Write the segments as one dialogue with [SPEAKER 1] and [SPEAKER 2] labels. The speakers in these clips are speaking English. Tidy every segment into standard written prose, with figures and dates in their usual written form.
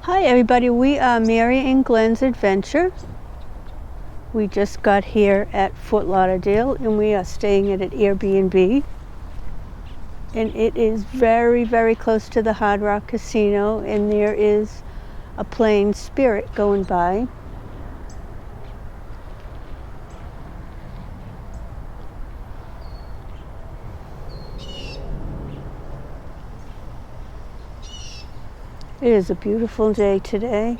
[SPEAKER 1] Hi everybody, we are Mary and Glen's Adventure. We just got here at Fort Lauderdale and we are staying at an Airbnb. And it is very, very close to the Hard Rock Casino, and there is a plane Spirit going by. It is a beautiful day today.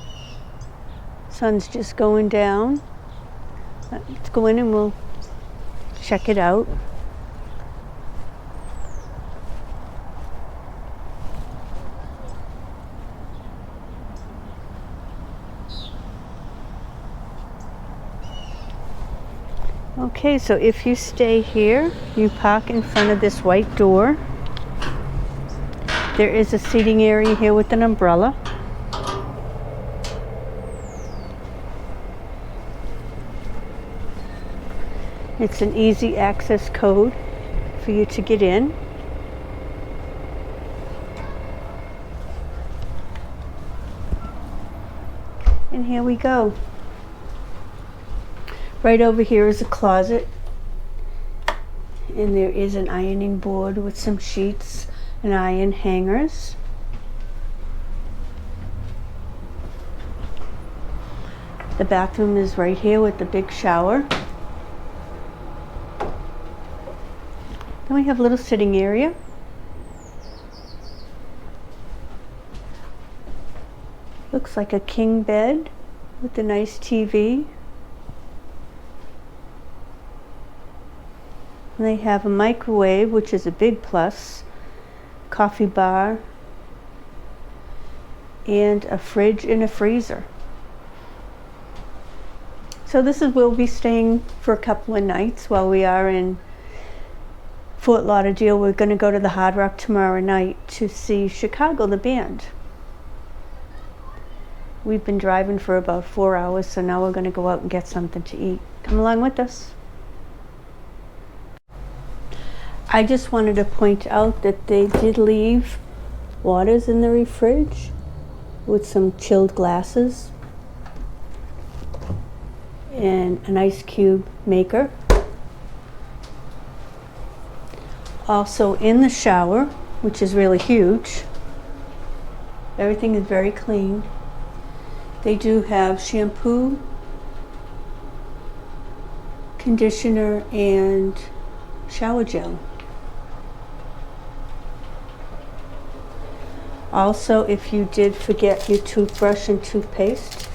[SPEAKER 1] Sun's just going down. Let's go in and we'll check it out. Okay, so if you stay here, you park in front of this white door. There is a seating area here with an umbrella. It's an easy access code for you to get in. And here we go. Right over here is a closet. And there is an ironing board with some sheets and iron hangers. The bathroom is right here with the big shower. Then we have a little sitting area. Looks like a king bed with a nice TV. And they have a microwave, which is a big plus, coffee bar, and a fridge and a freezer. So this is where we'll be staying for a couple of nights while we are in Fort Lauderdale. We're going to go to the Hard Rock tomorrow night to see Chicago, the band. We've been driving for about 4 hours, so now we're going to go out and get something to eat. Come along with us. I just wanted to point out that they did leave waters in the fridge with some chilled glasses and an ice cube maker. Also in the shower, which is really huge, everything is very clean. They do have shampoo, conditioner, and shower gel. Also, if you did forget your toothbrush and toothpaste,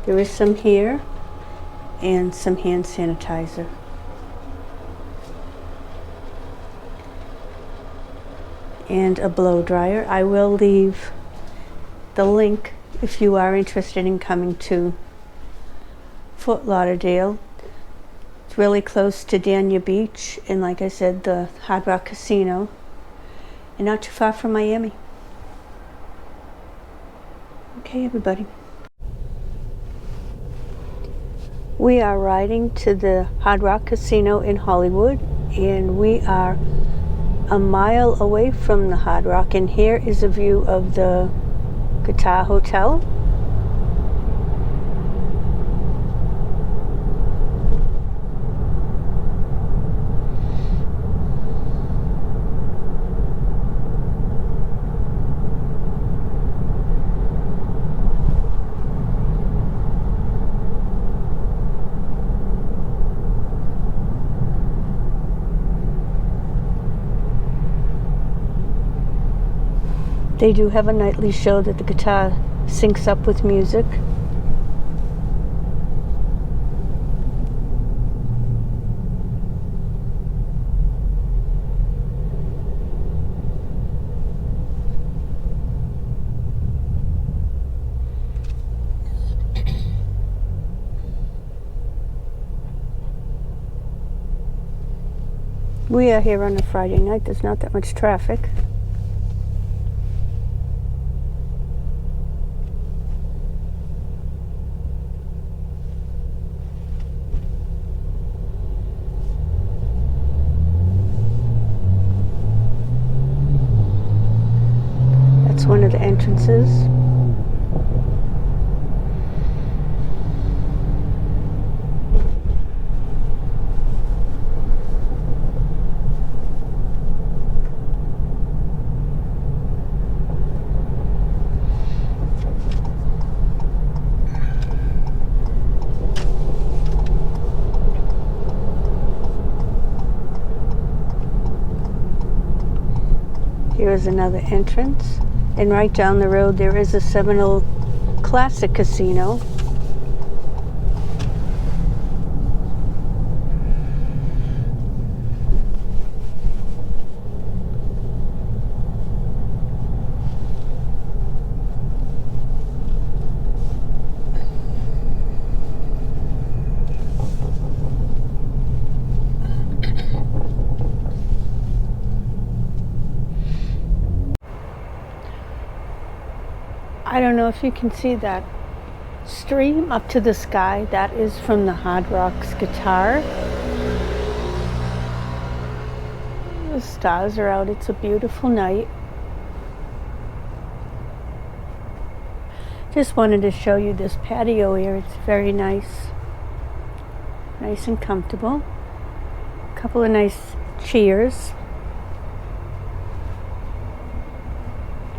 [SPEAKER 1] there is some here and some hand sanitizer. And a blow dryer. I will leave the link if you are interested in coming to Fort Lauderdale. It's really close to Dania Beach and, like I said, the Hard Rock Casino, and not too far from Miami. Okay, everybody. We are riding to the Hard Rock Casino in Hollywood, and we are a mile away from the Hard Rock, and here is a view of the Guitar Hotel. They do have a nightly show that the guitar syncs up with music. We are here on a Friday night. There's not that much traffic. That's one of the entrances. is another entrance. And right down the road there is a Seminole Classic Casino. I don't know if you can see that stream up to the sky. That is from the Hard Rock's guitar. The stars are out. It's a beautiful night. Just wanted to show you this patio here. It's very nice. Nice and comfortable. A couple of nice chairs.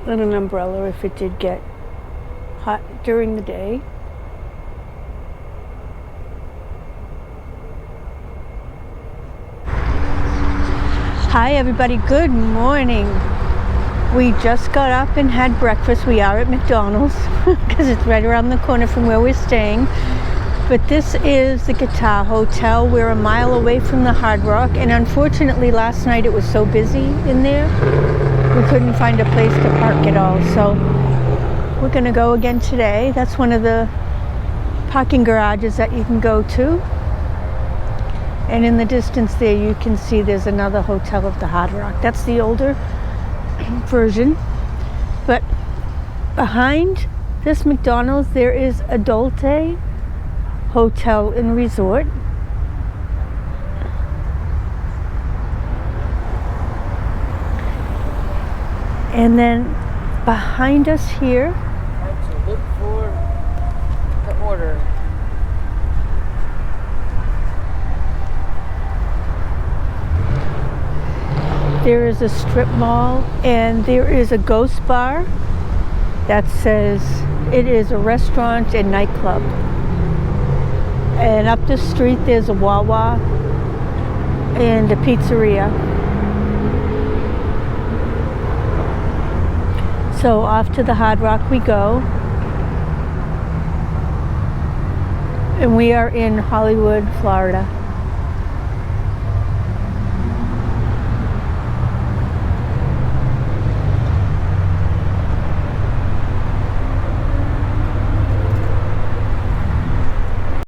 [SPEAKER 1] And an umbrella if it did get hot during the day. Hi everybody, good morning. We just got up and had breakfast. We are at McDonald's because it's right around the corner from where we're staying. But this is the Guitar Hotel. We're a mile away from the Hard Rock, and unfortunately last night it was so busy in there we couldn't find a place to park at all. So we're gonna go again today. That's one of the parking garages that you can go to. And in the distance there you can see there's another hotel of the Hard Rock. That's the older version. But behind this McDonald's there is Adulte Hotel and Resort. And then behind us here,
[SPEAKER 2] to look for the order.
[SPEAKER 1] there is a strip mall, and there is a ghost bar that says it is a restaurant and nightclub. And up the street there's a Wawa and a pizzeria. So off to the Hard Rock we go. And we are in Hollywood, Florida.